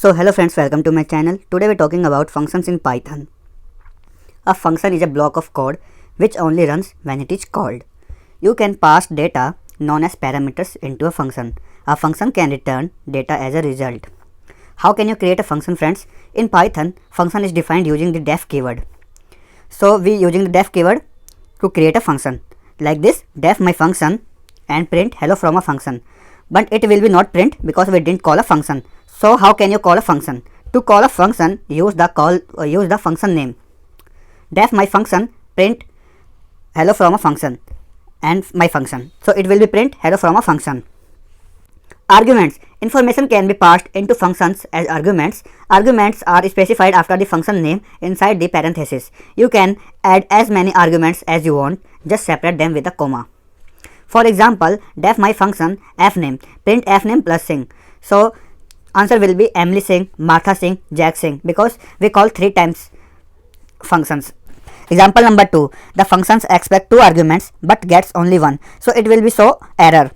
So hello friends, welcome to my channel. Today we're talking about functions in Python. A function is a block of code which only runs when it is called. You can pass data known as parameters into a function. A function can return data as a result. How can you create a function, friends? In Python, function is defined using the def keyword. So we using the def keyword to create a function. Like this, def my function and print hello from a function. But it will be not print because we didn't call a function. So how can you call a function? To call a function, use the function name. Def my function, print hello from a function and my function. So it will be print hello from a function. Arguments. Information can be passed into functions as arguments. Arguments are specified after the function name inside the parenthesis. You can add as many arguments as you want, just separate them with a comma. For example, def my function fname, print fname plus Singh. So answer will be Emily Singh, Martha Singh, Jack Singh, because we call 3 times functions. Example number 2, the functions expect 2 arguments but gets only 1, so it will be show error.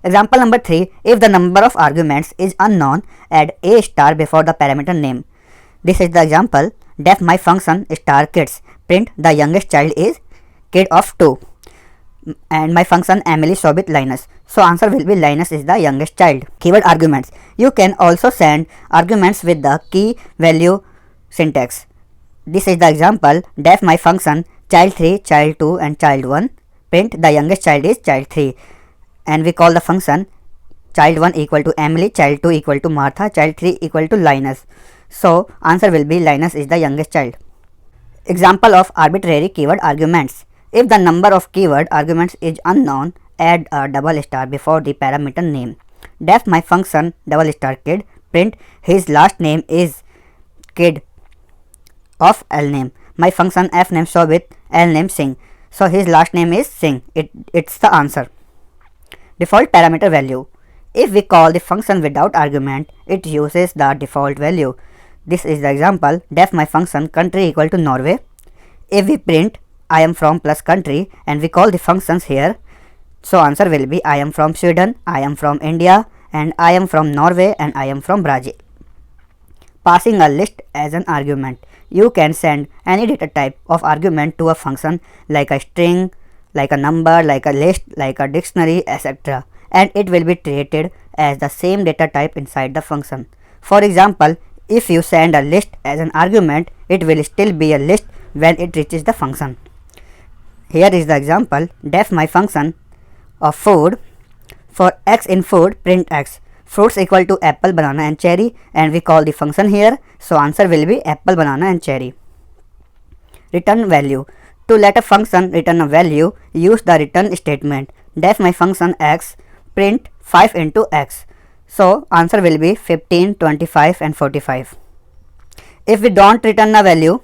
Example number 3, if the number of arguments is unknown, add a star before the parameter name. This is the example, def my function star kids, print the youngest child is kid of 2. And my function Emily Shobit Linus. So answer will be Linus is the youngest child. Keyword arguments. You can also send arguments with the key value syntax. This is the example, def my function child 3, child 2 and child 1, print the youngest child is child 3, and we call the function child 1 equal to Emily, child 2 equal to Martha, child 3 equal to Linus. So answer will be Linus is the youngest child. Example of arbitrary keyword arguments. If the number of keyword arguments is unknown, add a double star before the parameter name. Def my function double star kid, print his last name is kid of L name. My function f name show with L name Singh. So his last name is Singh. It's the answer. Default parameter value. If we call the function without argument, it uses the default value. This is the example, def my function country equal to Norway. If we print I am from plus country and we call the functions here, so answer will be I am from Sweden, I am from India and I am from Norway and I am from Brazil. Passing a list as an argument. You can send any data type of argument to a function like a string, like a number, like a list, like a dictionary, etc. and it will be treated as the same data type inside the function. For example, if you send a list as an argument, it will still be a list when it reaches the function. Here is the example, def my function of food. For x in food, print x. Fruits equal to apple, banana and cherry, and we call the function here, so answer will be apple, banana and cherry. Return value. To let a function return a value, use the return statement. Def my function x, print 5 into x. So answer will be 15, 25 and 45. If we don't return a value,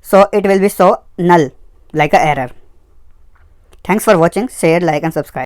so it will be show null, like a error. Thanks for watching. Share, like and subscribe.